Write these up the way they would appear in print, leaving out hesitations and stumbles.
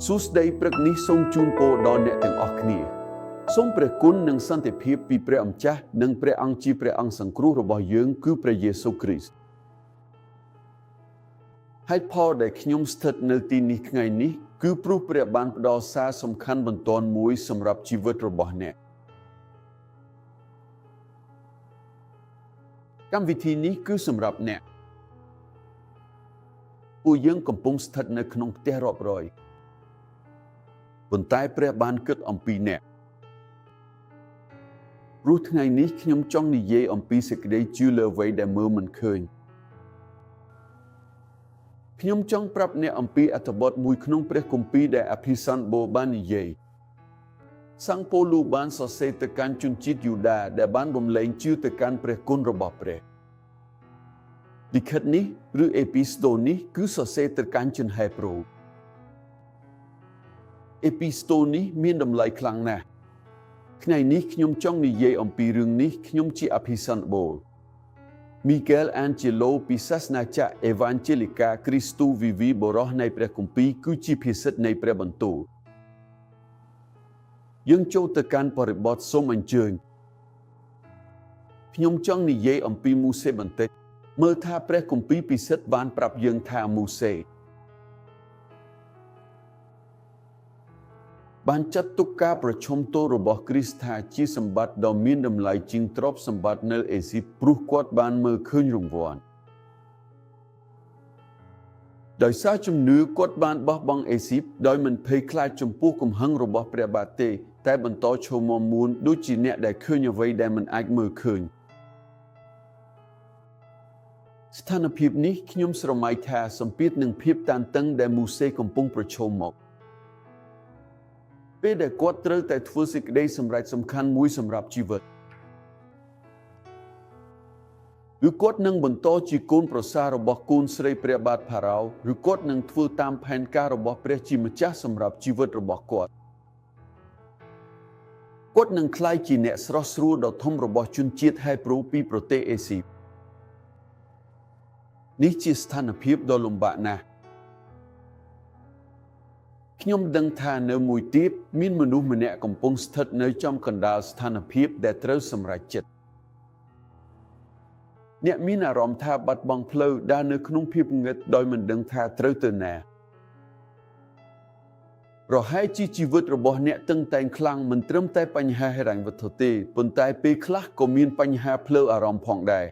សួស្តីព្រឹកនេះសូមជូនពរដល់អ្នកទាំងអស់គ្នាសូមព្រះគុណនិងសន្តិភាពពីព្រះអម្ចាស់និងព្រះអង្គជាព្រះអង្គសង្គ្រោះរបស់យើងគឺព្រះយេស៊ូវគ្រីស្ទហេតុផលដែលខ្ញុំស្ថិតនៅទីនេះថ្ងៃនេះគឺព្រោះព្រះបានផ្ដល់សារសំខាន់បន្ទាន់មួយសម្រាប់ជីវិតរបស់អ្នកកម្មវិធីនេះគឺសម្រាប់អ្នកពួកយើងកំពុងស្ថិតនៅក្នុងផ្ទះរាប់រយប៉ុន្តែព្រះបានគិតអំពីអ្នកព្រោះថ្ងៃនេះខ្ញុំចង់និយាយអំពីសេចក្តីជឿលើអ្វីដែលមើលមិនឃើញខ្ញុំចង់ប្រាប់អ្នកអំពីអត្ថបទមួយក្នុងព្រះគម្ពីរដែលអភិសន្តបូបាននិយាយសាំងប៉ូលូបានសរសេរទៅកាន់ជនជាតិយូដាដែលបានរំលែងជឿទៅកាន់ព្រះគុណរបស់ព្រះលិខិតនេះឬអេពីស្តូលនេះគឺសរសេរទៅកាន់ជនហេប្រូអេពីស្តូលនេះមានតម្លៃខ្លាំងណាស់ថ្ងៃនេះខ្ញុំចង់និយាយអំពីរឿងនេះខ្ញុំជាអភិសន្តបូមីហ្គេលអានជេឡូពីសាសនាចាក់អេវ៉ាន់ជេលីកាគ្រីស្ទូវីវីបរោះនៃព្រះគម្ពីរគឺជាភាសិទ្ធនៃព្រះបន្ទូលយើងចូលទៅកាន់បរិបទសូមអញ្ជើញខ្ញុំចង់និយាយអំពីមូសេបន្តិចមើលថាព្រះគម្ពីរពិសិដ្ឋបានប្រាប់យើងថាមូសេបានចាត់ទុកការប្រជុំទោលរបស់គ្រីស្ទថាជាសម្បត្តិដ៏មានតម្លៃជាងទ្រព្យសម្បត្តិនៅអេស៊ីបព្រោះគាត់បានមើលឃើញរង្វាន់ដោយសារជំនឿគាត់បានបោះបង់អេស៊ីបដោយមិនភ័យខ្លាចចំពោះកំហឹងរបស់ព្រះបាទទេតែបន្តឈរមាំមួនដូចជាអ្នកដែលឃើញអ្វីដែលមិនអាចមើលឃើញស្ថានភាពនេះខ្ញុំស្រមៃថាសម្ពាធនឹងភាពតានតឹងដែលមូសេកំពុងប្រឈមមកពេលដែលគាត់ត្រូវតែធ្វើសេចក្តីសម្រេចសំខាន់មួយសម្រាប់ជីវិតឬគាត់នឹងបន្តជាកូនប្រសាររបស់កូនស្រីព្រះបាទផារ៉ោឬគាត់នឹងធ្វើតាមផែនការរបស់ព្រះជាម្ចាស់សម្រាប់ជីវិតរបស់គាត់នឹងក្លាយជាអ្នកស្រស់ស្រួលដ៏ធំរបស់ជនជាតិហេប្រូពីប្រទេសអេស៊ីបនេះជាស្ថានភាពដ៏លំបាកណាស់ខ្ញុំដឹងថានៅមួយទៀតមានមនុស្សម្នាក់កំពុងស្ថិតនៅចំកណ្ដាលស្ថានភាពដែលត្រូវសម្រេចចិត្តអ្នកមានអារម្មណ៍ថាបាត់បង់ផ្លូវដើរនៅក្នុងភាពងឹតដោយមិនដឹងថាត្រូវទៅណាប្រហែលជាជីវិតរបស់អ្នកតឹងតែងខ្លាំងមិនត្រឹមតែបញ្ហាហិរញ្ញវត្ថុទេប៉ុន្តែពេលខ្លះក៏មានបញ្ហាផ្លូវអារម្មណ៍ផងដែរ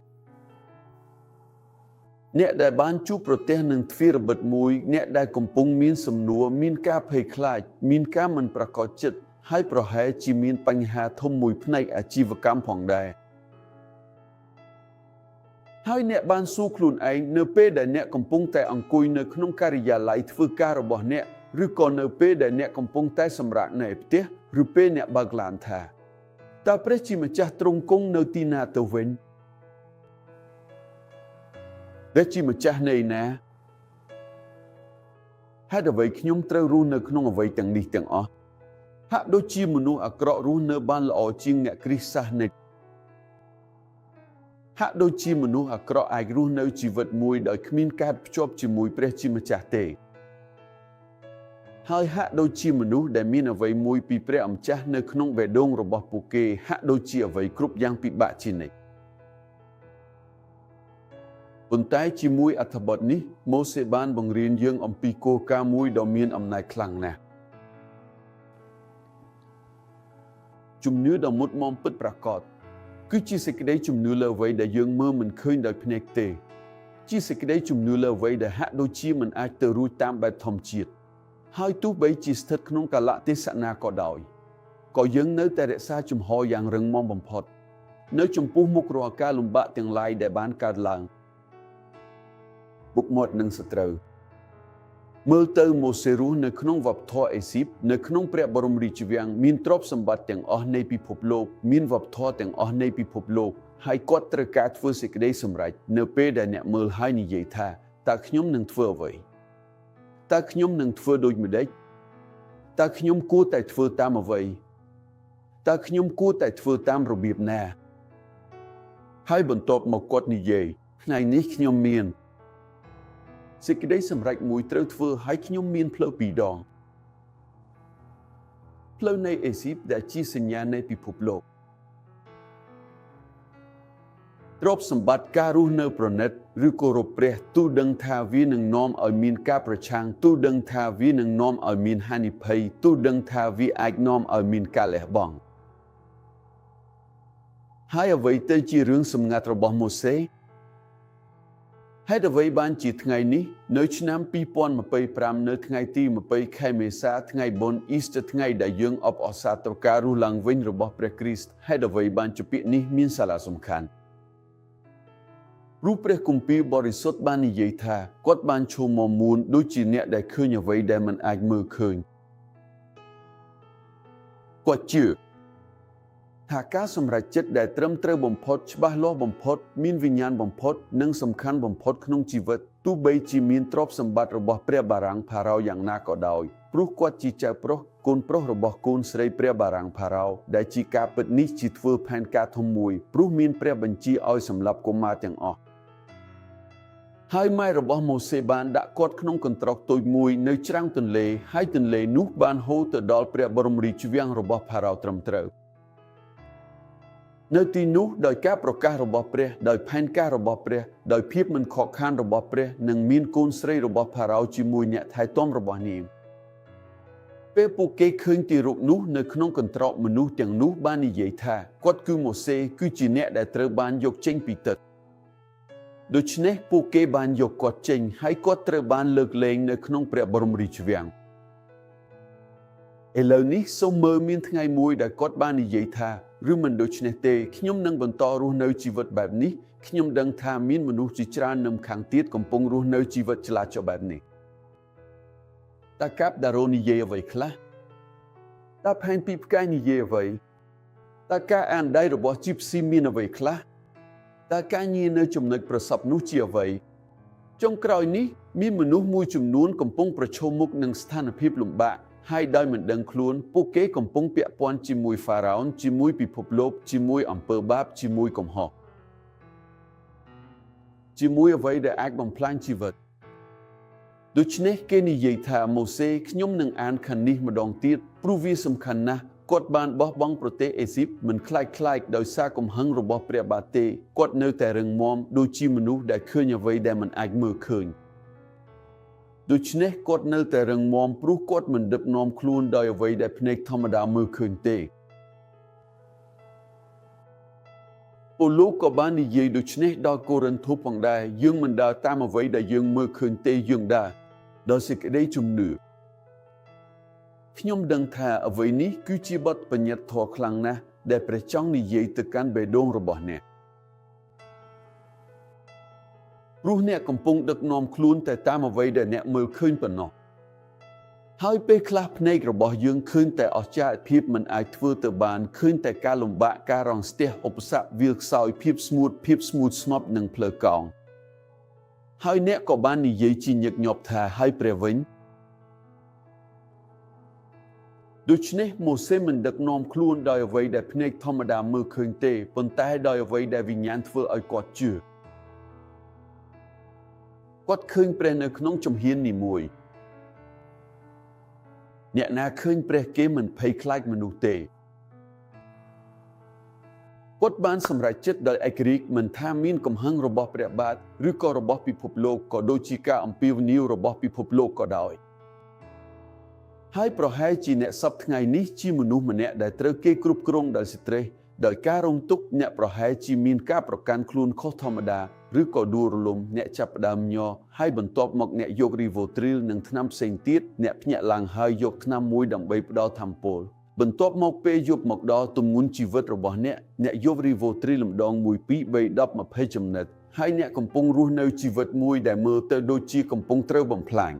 អ្នកដែលបានជួបប្រទះនឹងទ្វាររបិទមួយអ្នកដែលកំពុងមានសំណួរមានការភ័យខ្លាចមានការមិនប្រកបចិត្តហើយប្រហែលជាមានបញ្ហាធំមួយផ្នែកអាជីវកម្មផងដែរហើយអ្នកបានសួរខ្លួនឯងនៅពេលដែលអ្នកកំពុងតែអង្គុយនៅក្នុងការិយាល័យធ្វើការរបស់អ្នកឬក៏នៅពេលដែលអ្នកកំពុងតែសម្រាកនៅផ្ទះឬពេលអ្នកបើកឡានថាតើព្រះជាម្ចាស់ទ្រង់គង់នៅទីណាទៅវិញព្រះជាម្ចាស់នៃណាហេតុអ្វីខ្ញុំត្រូវរស់នៅក្នុងអ្វីទាំងនេះទាំងអស់ហាក់ដូចជាមនុស្សអាក្រក់រស់នៅបានល្អជាងអ្នកគ្រីស្ទសាសនិកហាក់ដូចជាមនុស្សអាក្រក់អាចរស់នៅជីវិតមួយដោយគ្មានការភ្ជាប់ជាមួយព្រះជាម្ចាស់ទេហើយហាក់ដូចជាមនុស្សដែលមានអ្វីមួយពីព្រះអម្ចាស់នៅក្នុងបេះដូងរបស់ពួកគេហាក់ដូចជាអ្វីគ្រប់យ៉ាងពិបាកជានិច្ចប៉ុន្តែជាមួយអត្ថបទនេះម៉ូសេបានបង្រៀនយើងអំពីគោលការណ៍មួយដ៏មានអំណាចខ្លាំងណាស់ជំនឿដ៏មុតមមពិតប្រាកដគឺជាសេចក្តីជំនឿលើអ្វីដែលយើងមើលមិនឃើញដោយភ្នែកទេជាសេចក្តីជំនឿលើអ្វីដែលហាក់ដូចជាមិនអាចទៅរួចតាមបែបធម្មជាតិហើយទោះបីជាស្ថិតក្នុងកាលៈទេសៈណាក៏ដោយក៏យើងនៅតែរក្សាជំហរយ៉ាងរឹងមាំបំផុតនៅចំពោះមុខរាល់ការលំបាកទាំងឡាយដែលបានកើតឡើងបុកមាត់នឹងសត្រូវមើលទៅម៉ូសេរស់នៅក្នុងវប្បធម៌អេស៊ីបនៅក្នុងព្រះបរមរាជវាំងមានទ្រព្យសម្បត្តិទាំងអស់នៃពិភពលោកមានវប្បធម៌ទាំងអស់នៃពិភពលោកហើយគាត់ត្រូវការធ្វើសេចក្តីសម្រេចនៅពេលដែលអ្នកមើលហើយនិយាយថាតើខ្ញុំនឹងធ្វើអ្វីតើខ្ញុំនឹងធ្វើដូចម្តេចតើខ្ញុំគួរតែធ្វើតាមអ្វីតើខ្ញុំគួរតែធ្វើតាមរបៀបណាហើយបន្ទាប់មកគាត់និយាយថ្ងៃនេះខ្ញុំមានសេចក្តីសម្រេចមួយត្រូវធ្វើឲ្យខ្ញុំមានផ្លូវពីរដង ផ្លូវនៃអេស៊ីបដែលជាសញ្ញានៃពិភពលោកទ្រព្យសម្បត្តិការរស់នៅប្រណិតឬគោរពព្រះទូដឹងថាវានឹងនាំឲ្យមានការប្រឆាំងទូដឹងថាវានឹងនាំឲ្យមានហានិភ័យទូដឹងថាវាអាចនាំឲ្យមានការលះបង់ហើយអ្វីទៅជារឿងសម្ងាត់របស់ម៉ូសេហេតុអ្វីបានជាថ្ងៃនេះនៅឆ្នាំ2025នៅថ្ងៃទី20ខែមេសាថ្ងៃបុណ្យអ៊ីស្ទ័រថ្ងៃដែលយើងអបអរសាទរការរស់ឡើងវិញរបស់ព្រះគ្រីស្ទហេតុអ្វីបានជាពាក្យនេះមានសារៈសំខាន់រូបព្រះគម្ពីរបរិសុទ្ធបាននិយាយថាគាត់បានឈរមកមួនដូចជាអ្នកដែលឃើញអ្វីដែលមិនអាចមើលឃើញគាត់ជឿថាការសម្រេចចិត្តដែលត្រឹមត្រូវបំផុតច្បាស់លាស់បំផុតមានវិញ្ញាណបំផុតនិងសំខាន់បំផុតក្នុងជីវិតទោះបីជាមានទ្រព្យសម្បត្តិរបស់ព្រះបារាំងផារ៉ោយ៉ាងណាក៏ដោយព្រោះគាត់ជាចៅប្រុសកូនប្រុសរបស់កូនស្រីព្រះបារាំងផារ៉ោដែលជាការពិតនេះជាធ្វើផែនការធំមួយព្រោះមានព្រះបញ្ជាឲ្យសម្លាប់កុមារទាំងអស់ហើយម៉ែរបស់ម៉ូសេបានដាក់គាត់ក្នុងកន្ត្រកតូចមួយនៅច្រាំងទន្លេហើយទន្លេនោះបានហូរទៅដល់ព្រះបរមរាជវាំងរបស់ផារ៉ោត្រឹមត្រូវនៅទីនោះដោយការប្រកាសរបស់ព្រះដោយផែនការរបស់ព្រះដោយភាពមិនខកខានរបស់ព្រះនិងមានកូនស្រីរបស់ផារ៉ោជាមួយអ្នកថែទាំរបស់នាងពេលពួកគេឃើញទីរូបនោះនៅក្នុងកន្ត្រកមនុស្សទាំងនោះបាននិយាយថាគាត់គឺម៉ូសេគឺជាអ្នកដែលត្រូវបានយកចេញពីទឹកដូច្នេះពួកគេបានយកគាត់ចេញហើយគាត់ត្រូវបានលើកលែងនៅក្នុងព្រះបរមរាជវាំងឥឡូវនេះសូមមើលមានថ្ងៃមួយដែលគាត់បាននិយាយថាឬមិនដូច្នេះទេខ្ញុំនឹងបន្តរស់នៅជីវិតបែបនេះខ្ញុំដឹងថាមានមនុស្សជាច្រើននៅខាងទៀតកំពុងរស់នៅជីវិតឆ្លាតចុះបែបនេះតើកាប់ដារ៉ូនិយាយអ្វីខ្លះតើផែនពីផ្កាយនិយាយអ្វីតើការអានដៃរបស់ជីបស៊ីមានអ្វីខ្លះតើការងារនៅចំណុចប្រសពនោះជាអ្វីចុងក្រោយនេះមានមនុស្សមួយចំនួនកំពុងប្រឈមមុខនឹងស្ថានភាពលំបាកហើយដោយមិនដឹងខ្លួនពួកគេកំពុងពាក់ព័ន្ធជាមួយហ្វារ៉ោនជាមួយពិភពលោកជាមួយអំពើបាបជាមួយកំហុសជាមួយអ្វីដែលអាចបំផ្លាញជីវិតដូច្នេះគេនិយាយថាម៉ូសេខ្ញុំនឹងអានខណ្ឌនេះម្ដងទៀតព្រោះវាសំខាន់ណាស់គាត់បានបោះបង់ប្រទេសអេស៊ីបមិនខ្លាចដោយសារកំហឹងរបស់ព្រះបាទទេគាត់នៅតែរឹងមាំដូចជាមនុស្សដែលឃើញអ្វីដែលមិនអាចមើលឃើញដូច្នេះគាត់នៅតែរឹងមាំព្រោះគាត់មិនដឹកនាំខ្លួនដោយអ្វីដែលភ្នែកធម្មតាមើលឃើញទេពូលូក៏បាននិយាយដូចនេះដល់កូរិនថូសផងដែរយើងមិនដើរតាមអ្វីដែលយើងមើលឃើញទេយើងដើរដោយសេចក្តីជំនឿខ្ញុំដឹងថាអ្វីនេះគឺជាបទបញ្ញត្តិធម៌ខ្លាំងណាស់ដែលព្រះចង់និយាយទៅកាន់បេះដូងរបស់អ្នកព្រោះអ្នកកំពុងដឹកនាំខ្លួនតែតាមអ្វីដែលអ្នកមើលឃើញប៉ុណ្ណោះហើយពេលខ្លះភ្នែករបស់យើងឃើញតែអស្ចារ្យភាពមិនអាចធ្វើទៅបានឃើញតែការលំបាកការរងស្ទះឧបសគ្គវាលខ្សោយភាពស្ងួតស្មប់និងផ្លូវកោងហើយអ្នកក៏បាននិយាយជាញឹកញាប់ថាហើយព្រះវិញដូច្នេះម៉ូសេមិនដឹកនាំខ្លួនដោយអ្វីដែលភ្នែកធម្មតាមើលឃើញទេប៉ុន្តែដោយអ្វីដែលវិញ្ញាណធ្វើឲ្យគាត់ជឿគាត់ឃើញព្រះនៅក្នុងជំហាននីមួយអ្នកណាឃើញព្រះគេមិនភ័យខ្លាចមនុស្សទេគាត់បានសម្រេចចិត្តដោយឯករាជ្យមិនថាមានកំហឹងរបស់ព្រះបាទឬក៏របស់ពិភពលោកក៏ដូចជាការអំពាវនាវរបស់ពិភពលោកក៏ដោយហើយប្រហែលជាអ្នកសពថ្ងៃនេះជាមនុស្សម្នាក់ដែលត្រូវគេគ្រប់គ្រងដោយស្ត្រេសដោយការរងទុក្ខអ្នកប្រហែលជាមានការប្រកាន់ខ្លួនខុសធម្មតាឬក៏ដួលរលំអ្នកចាប់ផ្ដើមញ័រហើយបន្ទាប់មកអ្នកយករីវ៉ូទ្រីលនិងថ្នាំផ្សេងទៀតអ្នកភ្ញាក់ឡើងហើយយកថ្នាំមួយដើម្បីផ្ដល់ថាមពលបន្ទាប់មកពេលយប់មកដល់ទម្ងន់ជីវិតរបស់អ្នកយករីវ៉ូទ្រីលម្ដង1 2 3 10 20ចំណិតហើយអ្នកកំពុងរស់នៅជីវិតមួយដែលមើលទៅដូចជាកំពុងត្រូវបំផ្លាញ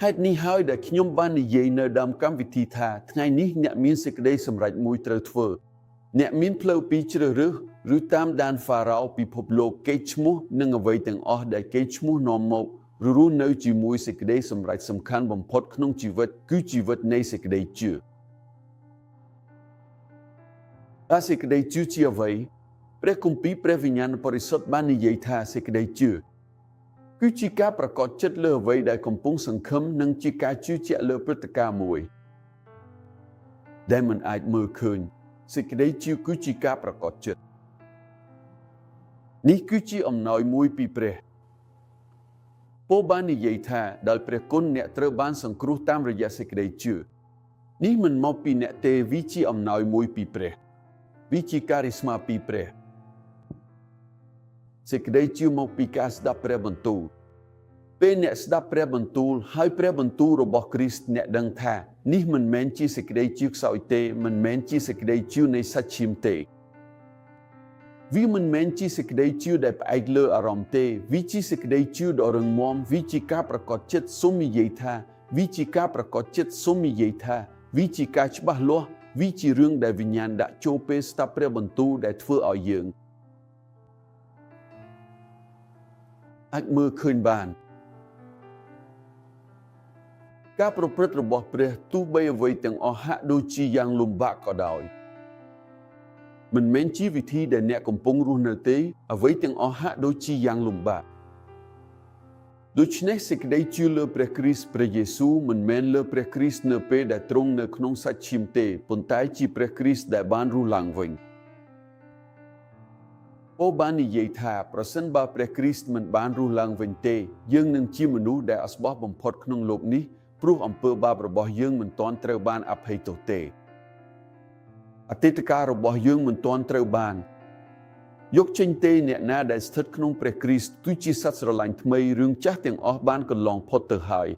ហេតុនេះហើយដែលខ្ញុំបាននិយាយនៅដើមកម្មវិធីថាថ្ងៃនេះអ្នកមានសេចក្តីសម្រេចមួយត្រូវធ្វើអ្នកមានផ្លូវពីរជ្រើសរើសឬតាមដានហ្វារ៉ោពិភពលោកគេឈ្មោះនិងអ្វីទាំងអស់ដែលគេឈ្មោះនាំមករស់នៅជាមួយសេចក្តីសម្រេចសំខាន់បំផុតក្នុងជីវិតគឺជីវិតនៃសេចក្តីជឿសេចក្តីជឿជាអ្វីព្រះគម្ពីរព្រះវិញ្ញាណបរិសុទ្ធបាននិយាយថាសេចក្តីជឿ គឺជាការប្រកបចិត្តលើអ្វីដែលកំពុងសង្ឃឹមនិងជាការជឿជាក់លើព្រឹត្តិការណ៍មួយដែលមិនអាចមើលឃើញសេចក្តីជឿគឺជាការប្រកបចិត្តនេះគឺជាអំណោយមួយពីព្រះពោលបាននិយាយថាដោយព្រះគុណអ្នកត្រូវបានសង្គ្រោះតាមរយៈសេចក្តីជឿនេះមិនមកពីអ្នកទេវាជាអំណោយមួយពីព្រះវាជាការិស្មាពីព្រះសេចក្តីជឿមកពីការស្ដាប់ព្រះបន្ទូលពេលអ្នកស្ដាប់ព្រះបន្ទូលហើយព្រះបន្ទូលរបស់គ្រីស្ទអ្នកដឹងថានេះមិនមែនជាសេចក្តីជឿខ្សោយទេមិនមែនជាសេចក្តីជឿនៃសាច់ឈាមទេវាមិនមែនជាសេចក្តីជឿដែលផ្អែកលើអារម្មណ៍ទេវាជាសេចក្តីជឿដ៏រឹងមាំវាជាការប្រកបចិត្តសូមនិយាយថាវាជាការប្រកបចិត្តសូមនិយាយថាវាជាការច្បាស់លាស់វាជារឿងដែលវិញ្ញាណដាក់ចូលពេលស្ដាប់ព្រះបន្ទូលដែលធ្វើឲ្យយើងអាចមើលឃើញបានការប្រព្រឹត្តរបស់ព្រះទោះបីអ្វីទាំងអស់ហាក់ដូចជាយ៉ាងលំបាកក៏ដោយមិនមែនជាវិធីដែលអ្នកកំពុងរស់នៅទេអ្វីទាំងអស់ហាក់ដូចជាយ៉ាងលំបាកដូច្នេះសេចក្តីជឿលើព្រះគ្រីស្ទព្រះយេស៊ូវមិនមែនលើព្រះគ្រីស្ទនៅពេលដែលទ្រង់នៅក្នុងសាច់ឈាមទេប៉ុន្តែជាព្រះគ្រីស្ទដែលបានរស់ឡើងវិញពោលបាននិយាយថាប្រសិនបើព្រះគ្រីស្ទមិនបានរស់ឡើងវិញទេយើងនឹងជាមនុស្សដែលអស្បោះបំផុតក្នុងโลกនេះព្រោះអំពើបាបរបស់យើងមិនទាន់ត្រូវបានអភ័យទោសទេអតីតកាលរបស់យើងមិនទាន់ត្រូវបានយកចេញទេអ្នកណាដែលស្ថិតក្នុងព្រះគ្រីស្ទគឺជាសត្វស្រឡាញ់ថ្មីរឿងចាស់ទាំងអស់បានកន្លងផុតទៅហើយ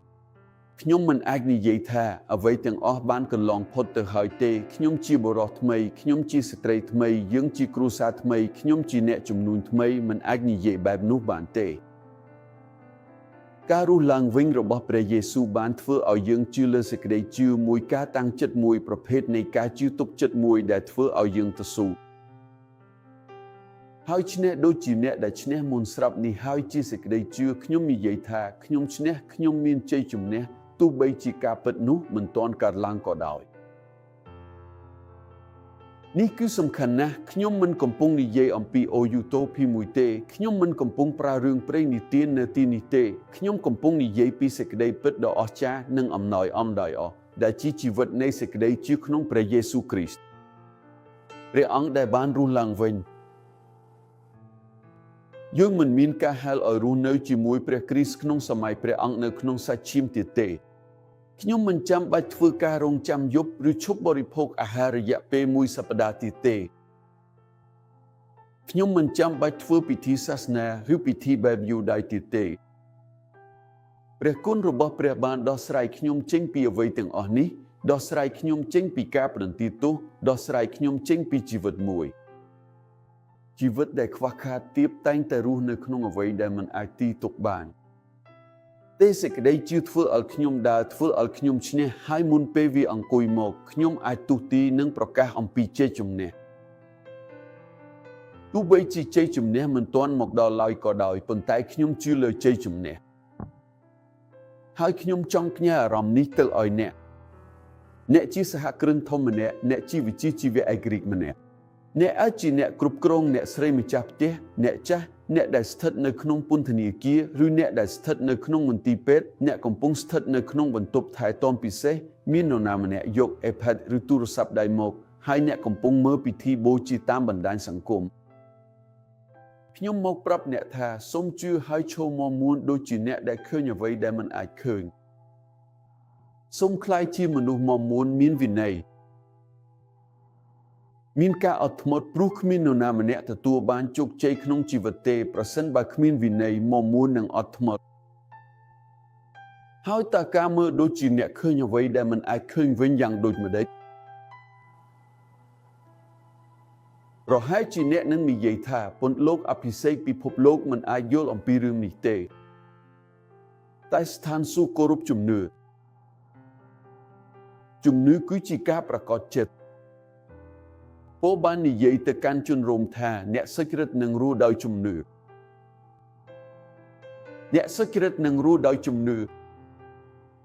ខ្ញុំមិនអាចនិយាយថាអ្វីទាំងអស់បានកន្លងផុតទៅហើយទេខ្ញុំជាបុរសថ្មីខ្ញុំជាស្ត្រីថ្មីយើងជាគ្រួសារថ្មីខ្ញុំជាអ្នកជំនួញថ្មីមិនអាចនិយាយបែបនោះបានទេការរស់ឡើងវិញរបស់ព្រះយេស៊ូវបានធ្វើឲ្យយើងជឿលើសេចក្តីជឿមួយការតាំងចិត្តមួយប្រភេទនៃការជឿទុកចិត្តមួយដែលធ្វើឲ្យយើងទៅស៊ូហើយឈ្នះដូចជាអ្នកដែលឈ្នះមុនស្រាប់នេះហើយជាសេចក្តីជឿខ្ញុំនិយាយថាខ្ញុំឈ្នះខ្ញុំមានជ័យជំនះទោះបីជាការពិតនោះមិនទាន់កើតឡើងក៏ដោយនេះគឺសំខាន់ណាស់ខ្ញុំមិនកំពុងនិយាយអំពីអូយូតូភីមួយទេខ្ញុំមិនកំពុងប្រើរឿងព្រេងនិទាននៅទីនេះទេខ្ញុំកំពុងនិយាយពីសេចក្តីពិតដ៏អស្ចារ្យនិងអំណោយអំដោយអស់ដែលជាជីវិតនៃសេចក្តីជឿក្នុងព្រះយេស៊ូវគ្រីស្ទព្រះអង្គដែលបានរស់ឡើងវិញយើងមិនមានការហៅឲ្យរស់នៅជាមួយព្រះគ្រីស្ទក្នុងសម័យព្រះអង្គនៅក្នុងសាច់ឈាមទៀតទេខ្ញុំមិនចាំបាច់ធ្វើការរងចាំយប់ឬឈប់បរិភោគអាហាររយៈពេលមួយសប្តាហ៍ទៀតទេខ្ញុំមិនចាំបាច់ធ្វើពិធីសាសនាឬពិធីបែបយូដៃទៀតទេព្រះគុណរបស់ព្រះបានដោះស្រាយខ្ញុំចេញពីអ្វីទាំងអស់នេះដោះស្រាយខ្ញុំចេញពីការប្រន្ទាទោសដោះស្រាយខ្ញុំចេញពីជីវិតមួយជីវិតដែលខ្វះខាតទាបតែងតែរស់នៅក្នុងអ្វីដែលមិនអាចទីទុកបានទេសេចក្តីជឿធ្វើឲ្យខ្ញុំដើរធ្វើឲ្យខ្ញុំឈ្នះហើយមុនពេលវាអង្គុយមកខ្ញុំអាចទូទីនិងប្រកាសអំពីជ័យជំនះទោះបីជាជ័យជំនះមិនទាន់មកដល់ឡើយក៏ដោយប៉ុន្តែខ្ញុំជឿលើជ័យជំនះហើយខ្ញុំចង់ផ្ញើអារម្មណ៍នេះទៅឲ្យអ្នកជាសហគ្រិនធំម្នាក់អ្នកជាវិជ្ជាជីវៈឯករាជ្យម្នាក់អ្នកអាចជាអ្នកគ្រប់គ្រងអ្នកស្រីម្ចាស់ផ្ទះអ្នកចាស់អ្នកដែលស្ថិតនៅក្នុងពន្ធនាគារឬអ្នកដែលស្ថិតនៅក្នុងមន្ទីរពេទ្យអ្នកកំពុងស្ថិតនៅក្នុងបន្ទប់ថែទាំពិសេសមាននរណាម្នាក់យក iPad ឬទូរស័ព្ទដៃមកហើយអ្នកកំពុងមើលពិធីបូជាតាមបណ្ដាញសង្គមខ្ញុំមកប្រាប់អ្នកថាសូមជឿហើយឈរមាំមួនដូចជាអ្នកដែលឃើញអ្វីដែលមិនអាចឃើញសូមក្លាយជាមនុស្សមាំមួនមានវិន័យមានការអត់ធ្មត់ព្រោះគ្មាននរណាម្នាក់ទទួលបានជោគជ័យក្នុងជីវិតទេប្រសិនបើគ្មានវិន័យមាំមួននិងអត់ធ្មត់ហើយតើការមើលដូចជាអ្នកឃើញអ្វីដែលមិនអាចឃើញវិញយ៉ាងដូចម្តេចប្រហែលជាអ្នកនឹងនិយាយថាពន្លកអភិសេកពិភពលោកមិនអាចយល់អំពីរឿងនេះទេតែស្ថានសួគ៌គោរពជំនឿគឺជាការប្រកបចិត្តពោលបាននិយាយទៅកាន់ជនរោមថាអ្នកសុចរិតនឹងរស់ដោយជំនឿអ្នកសុចរិតនឹងរស់ដោយជំនឿ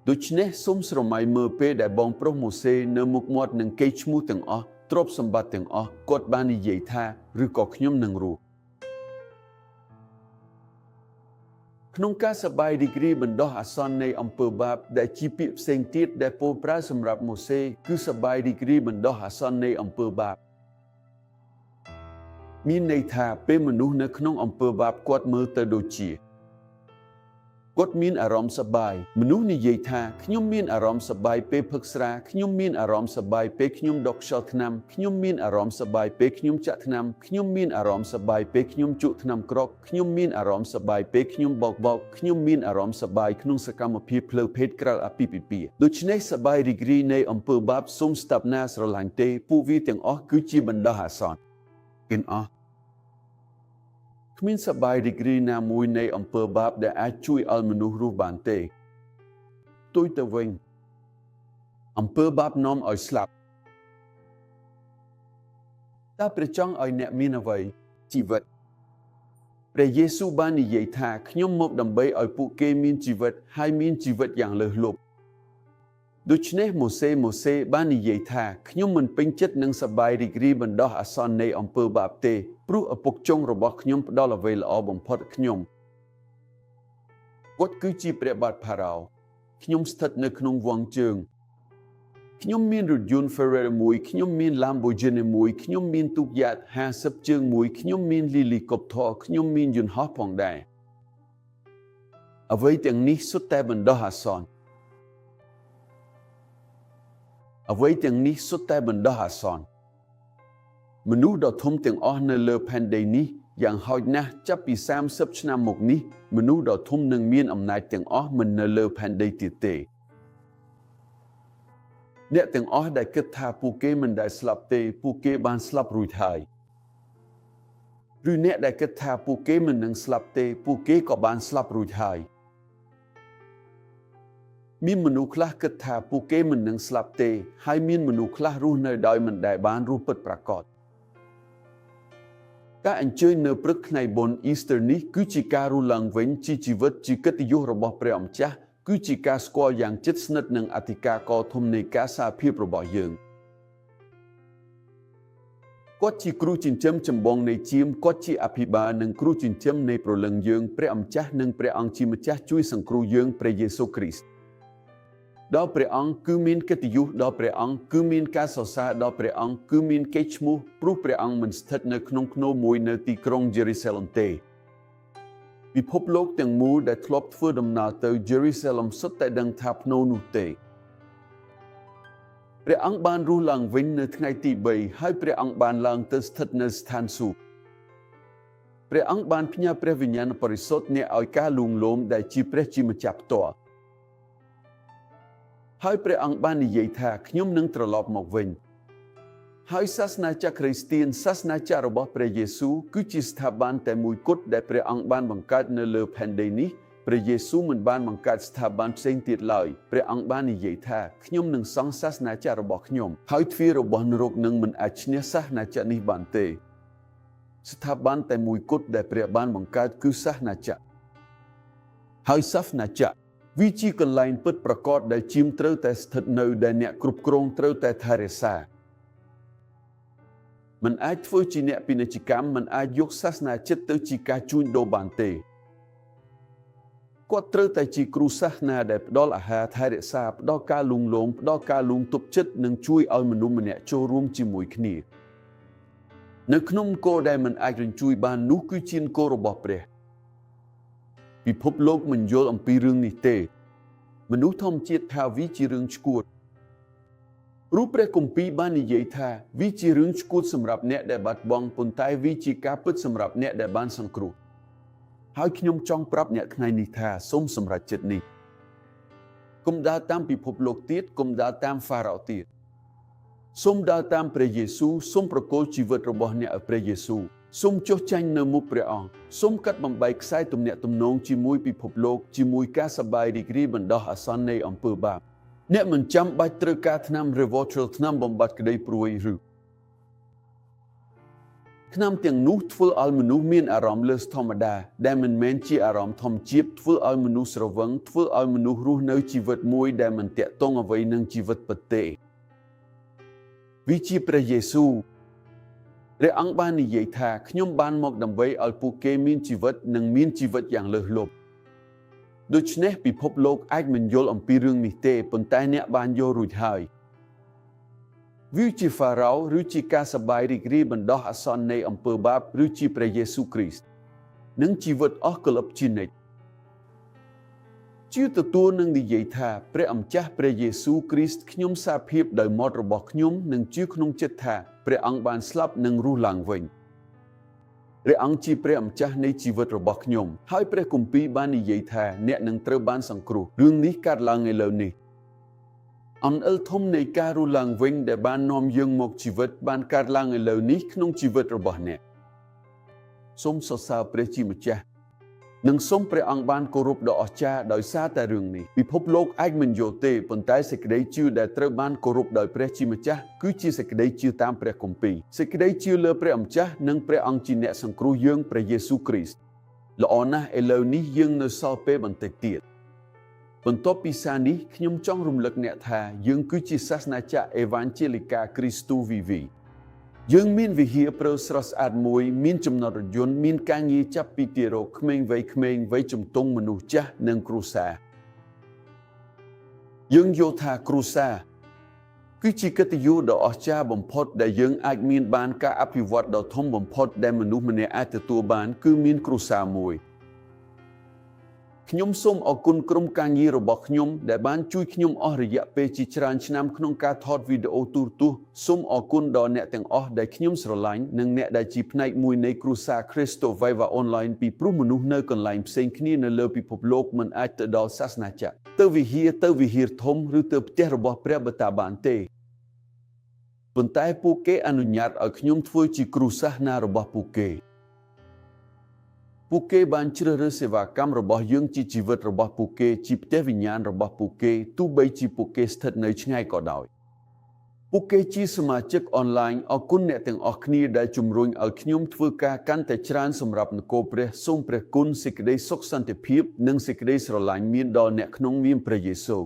ដូច្នេះសូមស្រមៃមើលពេលដែលបងប្រុសម៉ូសេនៅមុខមាត់នឹងកេរ្តិ៍ឈ្មោះទាំងអស់ទ្រព្យសម្បត្តិទាំងអស់គាត់បាននិយាយថាឬក៏ខ្ញុំនឹងរស់ ក្នុងការសប្បាយរីករាយបណ្ដោះអាសន្ននៃអំពើបាបដែលជាពាក្យផ្សេងទៀតដែលពោលប្រើសម្រាប់ម៉ូសេគឺសប្បាយរីករាយបណ្ដោះអាសន្ននៃអំពើបាបមានន័យថាពេលមនុស្សនៅក្នុងអំពើបាបគាត់មើលទៅដូចជាគាត់មានអារម្មណ៍សប្បាយមនុស្សនិយាយថាខ្ញុំមានអារម្មណ៍សប្បាយពេលផឹកស្រាខ្ញុំមានអារម្មណ៍សប្បាយពេលខ្ញុំដកខ្យល់ថ្នាំខ្ញុំមានអារម្មណ៍សប្បាយពេលខ្ញុំចាក់ថ្នាំខ្ញុំមានអារម្មណ៍សប្បាយពេលខ្ញុំជក់ថ្នាំក្រកខ្ញុំមានអារម្មណ៍សប្បាយពេលខ្ញុំបោកខ្ញុំមានអារម្មណ៍សប្បាយក្នុងសកម្មភាពផ្លូវភេទក្រៅអាពាហ៍ពិពាហ៍ដូច្នេះសប្បាយរីករាយនៃអំពើបាបសូមស្ដាប់ណាស្រឡាញ់ទេពួកវាទាំងអស់គឺជាបណ្ដោះអាសន្នទាំងអស់គ្មានសប្បាយរីករាយណាមួយនៃអំពើបាបដែលអាចជួយឲ្យមនុស្សរស់បានទេផ្ទុយទៅវិញអំពើបាបនាំឲ្យស្លាប់តើព្រះចង់ឲ្យអ្នកមានអ្វីជីវិតព្រះយេស៊ូវបាននិយាយថាខ្ញុំមកដើម្បីឲ្យពួកគេមានជីវិតហើយមានជីវិតយ៉ាងលើសលប់ដូច្នេះម៉ូសេបាននិយាយថាខ្ញុំមិនពេញចិត្តនឹងសប្បាយរីករាយបណ្ដោះអាសន្ននៃអំពើបាបទេព្រោះឪពុកចុងរបស់ខ្ញុំផ្ដល់អ្វីល្អបំផុតខ្ញុំគាត់គឺជាព្រះបាទផារ៉ោខ្ញុំស្ថិតនៅក្នុងវាំងជើងខ្ញុំមានរថយន្ត Ferrari មួយខ្ញុំមាន Lamborghini មួយខ្ញុំមានទូកយ៉ាត50ជើងមួយខ្ញុំមានលីលីកុបធរខ្ញុំមានយន្តហោះផងដែរអ្វីទាំងនេះសុទ្ធតែបណ្ដោះអាសន្នអ្វីទាំងនេះសុទ្ធតែបណ្ដោះអាសន្នមនុស្សដ៏ធំទាំងអស់នៅលើផែនដីនេះយ៉ាងហោចណាស់ចាប់ពី30ឆ្នាំមកនេះមនុស្សដ៏ធំនឹងមានអំណាចទាំងអស់មិននៅលើផែនដីទៀតទេអ្នកទាំងអស់ដែលគិតថាពួកគេមិនដែលស្លាប់ទេពួកគេបានស្លាប់រួចហើយឬអ្នកដែលគិតថាពួកគេមិននឹងស្លាប់ទេពួកគេក៏បានស្លាប់រួចហើយមានមនុស្សខ្លះគិតថាពួកគេមិននឹងស្លាប់ទេហើយមានមនុស្សខ្លះរស់នៅដោយមិនដែលបានរស់ពិតប្រាកដការអញ្ជើញនៅព្រឹកថ្ងៃបុណ្យ Easter នេះគឺជាការរស់ឡើងវិញជាជីវិតជាកិត្តិយសរបស់ព្រះអម្ចាស់គឺជាការស្គាល់យ៉ាងជិតស្និទ្ធនឹងអធិការកធំនៃការសារភាពរបស់យើងគាត់ជាគ្រូចិញ្ចឹមចម្បងនៃជាមគាត់ជាអភិបាលនិងគ្រូចិញ្ចឹមនៃព្រលឹងយើងព្រះអម្ចាស់និងព្រះអង្គជាម្ចាស់ជួយសង្គ្រោះយើងព្រះយេស៊ូវគ្រីស្ទដល់ព្រះអង្គគឺមានកិត្តិយសដល់ព្រះអង្គគឺមានការសរសើរដល់ព្រះអង្គគឺមានកេរ្តិ៍ឈ្មោះព្រោះព្រះអង្គមិនស្ថិតនៅក្នុងភ្នូរមួយនៅទីក្រុងយេរូសាឡឹមទេពិភពលោកទាំងមូលដែលធ្លាប់ធ្វើដំណើរទៅយេរូសាឡឹមសុទ្ធតែដឹងថាភ្នូរនោះទេព្រះអង្គបានរស់ឡើងវិញនៅថ្ងៃទី3ហើយព្រះអង្គបានឡើងទៅស្ថិតនៅស្ថានសួគ៌ព្រះអង្គបានផ្ញើព្រះវិញ្ញាណបរិសុទ្ធអ្នកឲ្យការលួងលោមដែលជាព្រះជាម្ចាស់ផ្ទាល់ហើយព្រះអង្គបាននិយាយថាខ្ញុំនឹងត្រឡប់មកវិញហើយសាសនាចក្រគ្រីស្ទានសាសនាចក្ររបស់ព្រះយេស៊ូវគឺជាស្ថាប័នតែមួយគត់ដែលព្រះអង្គបានបង្កើតនៅលើផែនដីនេះព្រះយេស៊ូវមិនបានបង្កើតស្ថាប័នផ្សេងទៀតឡើយព្រះអង្គបាននិយាយថាខ្ញុំនឹងសង់សាសនាចក្ររបស់ខ្ញុំហើយទ្វាររបស់នរកនឹងមិនអាចឈ្នះសាសនាចក្រនេះបានទេស្ថាប័នតែមួយគត់ដែលព្រះបានបង្កើតគឺសាសនាចក្រហើយសាសនាចក្រវាជាកន្លែងពិតប្រាកដដែលជាមត្រូវតែស្ថិតនៅដែលអ្នកគ្រប់គ្រងត្រូវតែថែរក្សាមិនអាចធ្វើជាអ្នកពាណិជ្ជកម្មមិនអាចយកសាសនាចិត្តទៅជាការជួញដូរបានទេគាត់ត្រូវតែជាគ្រូសាសនាដែលផ្ដល់អាហារថែរក្សាផ្ដល់ការលួងលោមផ្ដល់ការលួងទុកចិត្តនិងជួយឲ្យមនុស្សម្នាក់ចូលរួមជាមួយគ្នានៅក្នុងនគរដែលមិនអាចរញ្ជួយបាននោះគឺជានគររបស់ព្រះពិភពលោកមិនយល់អំពីរឿងនេះទេមនុស្សធម្មជាតិថាវាជារឿងឆ្កួតរូបព្រះគម្ពីរបាននិយាយថាវាជារឿងឆ្កួតសម្រាប់អ្នកដែលបាត់បង់ប៉ុន្តែវាជាការពិតសម្រាប់អ្នកដែលបានសង្គ្រោះហើយខ្ញុំចង់ប្រាប់អ្នកថ្ងៃនេះថាសូមសម្រេចចិត្តនេះកុំដើរតាមពិភពលោកទៀតកុំដើរតាមហ្វារ៉ោទៀតសូមដើរតាមព្រះយេស៊ូវសូមប្រគល់ជីវិតរបស់អ្នកឲ្យព្រះយេស៊ូវសូមចុះចាញ់នៅមុខព្រះអង្គសូមកាត់បំបែកខ្សែទំនាក់ទំនងជាមួយពិភពលោកជាមួយការសប្បាយរីករាយបណ្ដោះអាសន្ននៃអំពើបាបអ្នកមិនចាំបាច់ត្រូវការថ្នាំ Rivotril ថ្នាំបំបាត់ក្តីព្រួយឬថ្នាំទាំងនោះធ្វើឲ្យមនុស្សមានអារម្មណ៍លើសធម្មតាដែលមិនមែនជាអារម្មណ៍ធម្មជាតិធ្វើឲ្យមនុស្សស្រវឹងធ្វើឲ្យមនុស្សរស់នៅជីវិតមួយដែលមិនតាក់ទងអ្វីនឹងជីវិតពិតទេវាជាព្រះយេស៊ូវព្រះអង្គបាននិយាយថាខ្ញុំបានមកដើម្បីឲ្យពួកគេមានជីវិតនិងមានជីវិតយ៉ាងលើសលប់ ដូច្នេះពិភពលោកអាចមិនយល់អំពីរឿងនេះទេប៉ុន្តែអ្នកបានយល់រួចហើយវាជាហ្វារ៉ោឬជាការសប្បាយរីករាយបណ្ដោះអាសន្ននៃអំពើបាបឬជាព្រះយេស៊ូវគ្រីស្ទនិងជីវិតអស់កលឹបជានិច្ចជាទទួលនឹងនិយាយថាព្រះអម្ចាស់ព្រះយេស៊ូវគ្រីស្ទខ្ញុំសារភាពដោយមាត់របស់ខ្ញុំនិងជឿក្នុងចិត្តថាព្រះអង្គបានស្លាប់និងរស់ឡើងវិញព្រះអង្គជាព្រះអម្ចាស់នៃជីវិតរបស់ខ្ញុំហើយព្រះគម្ពីរបាននិយាយថាអ្នកនឹងត្រូវបានសង្គ្រោះរឿងនេះកើតឡើងឥឡូវនេះអំណិលធំនៃការរស់ឡើងវិញដែលបាននាំយើងមកជីវិតបានកើតឡើងឥឡូវនេះក្នុងជីវិតរបស់អ្នកសូមសរសើរព្រះជាម្ចាស់និងសូមព្រះអង្គបានគោរពដ៏អស្ចារ្យដោយសារតែរឿងនេះពិភពលោកអាចមិនយល់ទេប៉ុន្តែសេចក្តីជឿដែលត្រូវបានគោរពដោយព្រះជាម្ចាស់គឺជាសេចក្តីជឿតាមព្រះគម្ពីរសេចក្តីជឿលើព្រះអម្ចាស់និងព្រះអង្គជាអ្នកសង្គ្រោះយើងព្រះយេស៊ូវគ្រីស្ទល្អណាស់ឥឡូវនេះយើងនៅសល់ពេលបន្តិចទៀតបន្ទាប់ពីសារនេះខ្ញុំចង់រំលឹកអ្នកថាយើងគឺជាសាសនាចក្រអេវ៉ាន់ជេលីកាគ្រីស្ទូវីវីយើងមានវិហារព្រៅស្រស់ស្អាតមួយមានចំណតរថយន្តមានការងារចាប់ពីទារកក្មេងវ័យវ័យជំទង់មនុស្សចាស់និងគ្រួសារយើងយល់ថាគ្រួសារគឺជាកិត្តិយសដ៏អស្ចារ្យបំផុតដែលយើងអាចមានបានការអភិវឌ្ឍដ៏ធំបំផុតដែលមនុស្សម្នាក់អាចទទួលបានគឺមានគ្រួសារមួយខ្ញុំសូមអរគុណក្រុមការងាររបស់ខ្ញុំដែលបានជួយខ្ញុំអស់រយៈពេលជាច្រើនឆ្នាំក្នុងការថតវីដេអូទូរទស្សន៍សូមអរគុណដល់អ្នកទាំងអស់ដែលខ្ញុំស្រឡាញ់និងអ្នកដែលជាផ្នែកមួយនៃគ្រួសារ Cristo Viva Online ពីព្រោះមនុស្សនៅកន្លែងផ្សេងគ្នានៅលើពិភពលោកមិនអាចទៅដល់សាសនាចក្រទៅវិហារធំឬទៅផ្ទះរបស់ព្រះបតាបានទេប៉ុន្តែពួកគេអនុញ្ញាតឲ្យខ្ញុំធ្វើជាគ្រូសាសនារបស់ពួកគេបានជ្រើសរើសសេវាកម្មរបស់យើងជាជីវិតរបស់ពួកគេជាផ្ទះវិញ្ញាណរបស់ពួកគេទោះបីជាពួកគេស្ថិតនៅឆ្ងាយក៏ដោយពួកគេជាសមាជិកអនឡាញអរគុណអ្នកទាំងអស់គ្នាដែលជំរុញឲ្យខ្ញុំធ្វើការកាន់តែច្រើនសម្រាប់នគរព្រះសូមព្រះគុណសេចក្តីសុខសន្តិភាពនិងសេចក្តីស្រឡាញ់មានដល់អ្នកក្នុងនាមព្រះយេស៊ូវ